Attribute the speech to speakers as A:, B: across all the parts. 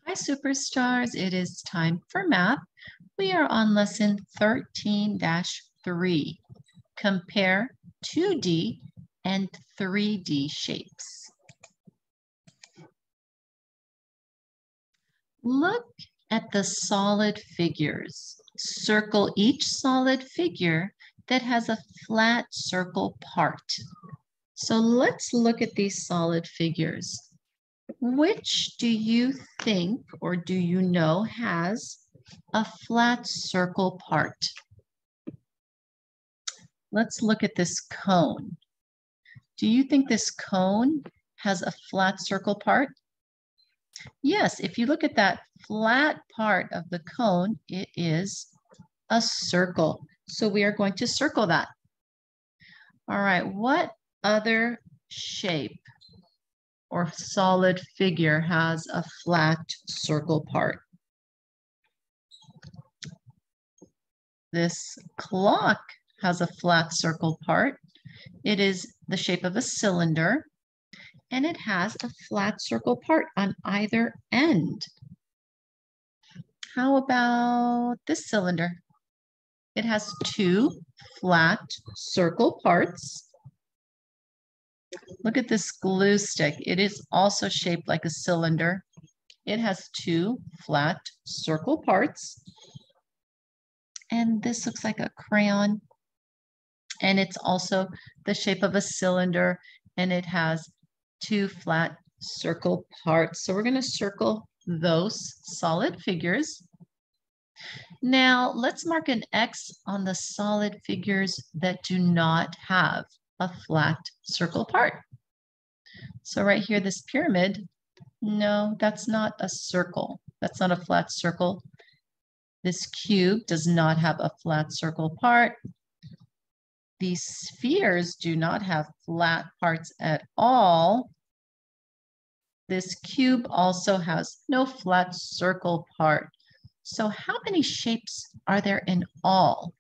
A: Hi, superstars. It is time for math. We are on lesson 13-3. Compare 2D and 3D shapes. Look at the solid figures. Circle each solid figure that has a flat circle part. So let's look at these solid figures. Which do you think or do you know has a flat circle part? Let's look at this cone. Do you think this cone has a flat circle part? Yes, if you look at that flat part of the cone, it is a circle. So we are going to circle that. All right, what other shape or solid figure has a flat circle part? This clock has a flat circle part. It is the shape of a cylinder, and it has a flat circle part on either end. How about this cylinder? It has two flat circle parts. Look at this glue stick. It is also shaped like a cylinder. It has two flat circle parts. And this looks like a crayon. And it's also the shape of a cylinder, and it has two flat circle parts. So we're going to circle those solid figures. Now let's mark an X on the solid figures that do not have a flat circle part. So right here, this pyramid, no, that's not a circle. That's not a flat circle. This cube does not have a flat circle part. These spheres do not have flat parts at all. This cube also has no flat circle part. So how many shapes are there in all?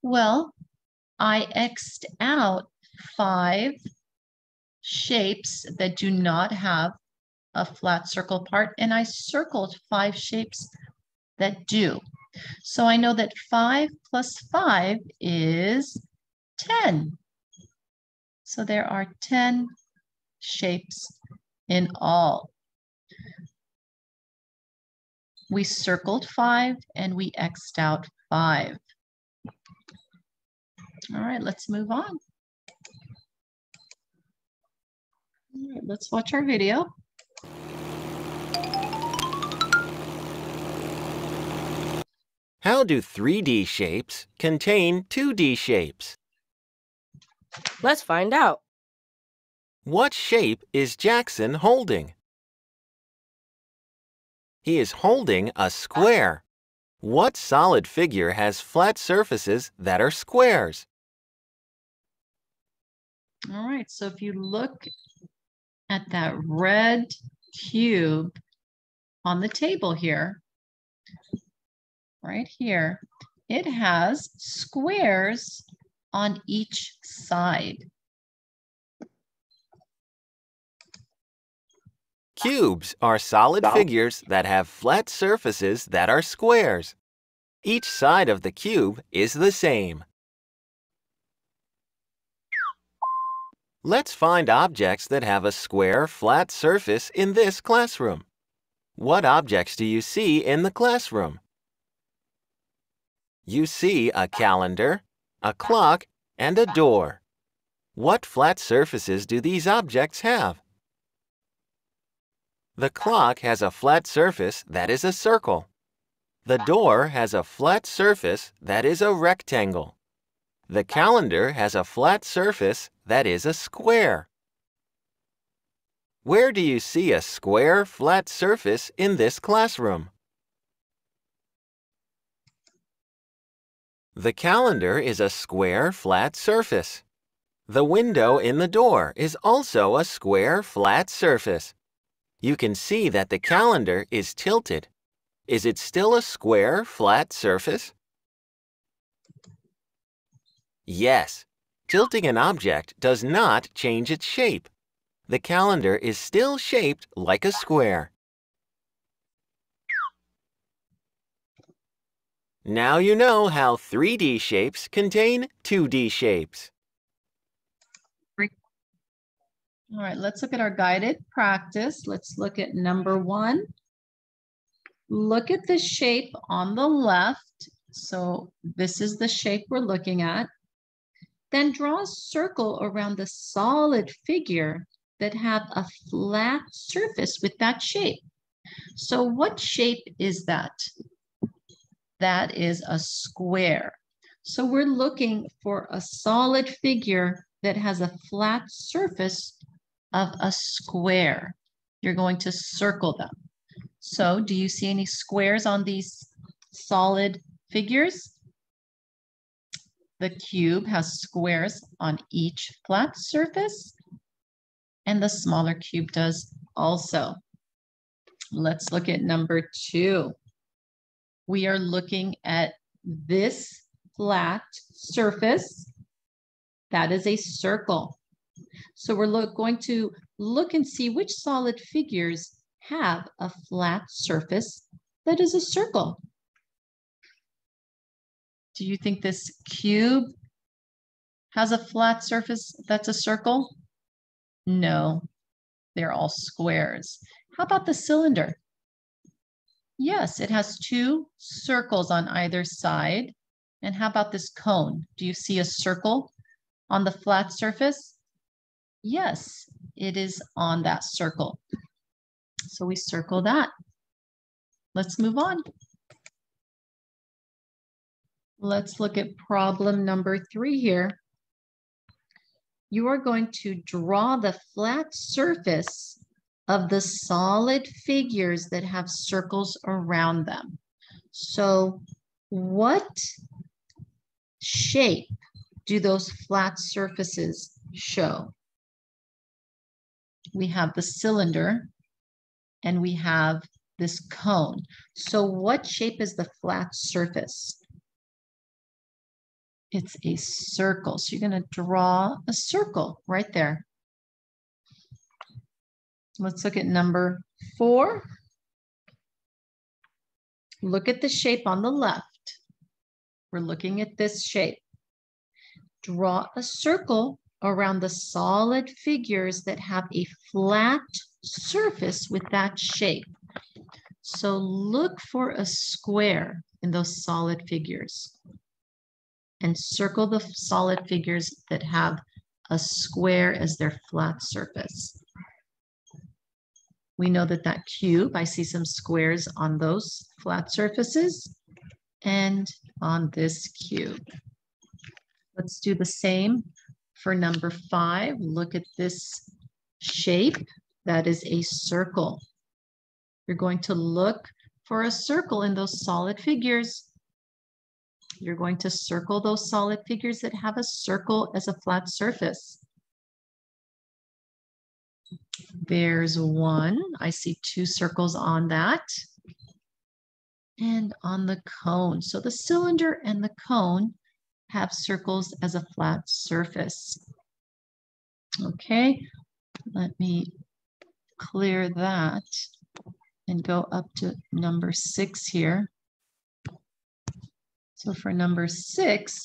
A: Well, I X'd out 5 shapes that do not have a flat circle part, and I circled 5 shapes that do. So I know that 5 plus 5 is 10. So there are 10 shapes in all. We circled 5 and we X'd out 5. All right, let's move on. All right, let's watch our video.
B: How do 3D shapes contain 2D shapes?
C: Let's find out.
B: What shape is Jackson holding? He is holding a square. What solid figure has flat surfaces that are squares?
A: All right, so if you look at that red cube on the table here, right here, it has squares on each side.
B: Cubes are solid figures that have flat surfaces that are squares. Each side of the cube is the same. Let's find objects that have a square, flat surface in this classroom. What objects do you see in the classroom? You see a calendar, a clock, and a door. What flat surfaces do these objects have? The clock has a flat surface that is a circle. The door has a flat surface that is a rectangle. The calendar has a flat surface that is a square. Where do you see a square, flat surface in this classroom? The calendar is a square, flat surface. The window in the door is also a square, flat surface. You can see that the calendar is tilted. Is it still a square, flat surface? Yes. Tilting an object does not change its shape. The calendar is still shaped like a square. Now you know how 3D shapes contain 2D shapes.
A: All right, let's look at our guided practice. Let's look at number 1. Look at the shape on the left. So this is the shape we're looking at. Then draw a circle around the solid figure that have a flat surface with that shape. So what shape is that? That is a square. So we're looking for a solid figure that has a flat surface of a square. You're going to circle them. So do you see any squares on these solid figures? The cube has squares on each flat surface, and the smaller cube does also. Let's look at number 2. We are looking at this flat surface. That is a circle. So we're going to look and see which solid figures have a flat surface that is a circle. Do you think this cube has a flat surface that's a circle? No, they're all squares. How about the cylinder? Yes, it has 2 circles on either side. And how about this cone? Do you see a circle on the flat surface? Yes, it is on that circle. So we circle that. Let's move on. Let's look at problem number 3 here. You are going to draw the flat surface of the solid figures that have circles around them. So what shape do those flat surfaces show? We have the cylinder and we have this cone. So what shape is the flat surface? It's a circle. So you're going to draw a circle right there. Let's look at number 4. Look at the shape on the left. We're looking at this shape. Draw a circle around the solid figures that have a flat surface with that shape. So look for a square in those solid figures and circle the solid figures that have a square as their flat surface. We know that that cube, I see some squares on those flat surfaces and on this cube. Let's do the same for number 5. Look at this shape. That is a circle. You're going to look for a circle in those solid figures. You're going to circle those solid figures that have a circle as a flat surface. There's 1. I see 2 circles on that. And on the cone. So the cylinder and the cone have circles as a flat surface. Okay, let me clear that and go up to number 6 here. So for number 6,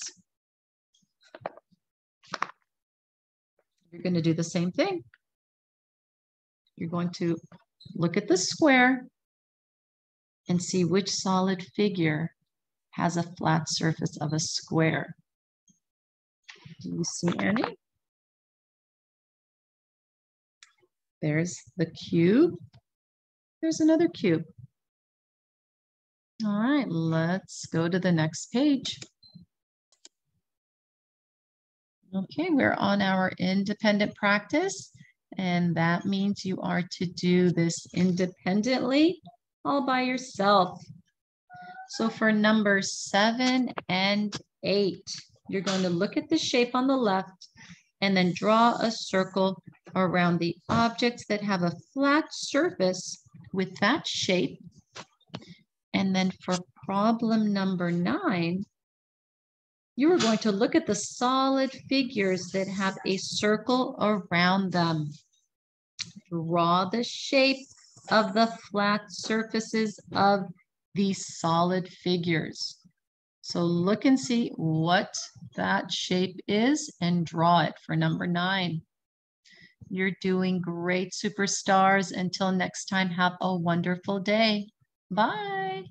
A: you're going to do the same thing. You're going to look at the square and see which solid figure has a flat surface of a square. Do you see any? There's the cube. There's another cube. All right, let's go to the next page. Okay, we're on our independent practice, and that means you are to do this independently, all by yourself. So for number 7 and 8, you're going to look at the shape on the left and then draw a circle around the objects that have a flat surface with that shape. And then for problem number 9, you are going to look at the solid figures that have a circle around them. Draw the shape of the flat surfaces of these solid figures. So look and see what that shape is and draw it for number 9. You're doing great, superstars. Until next time, have a wonderful day. Bye.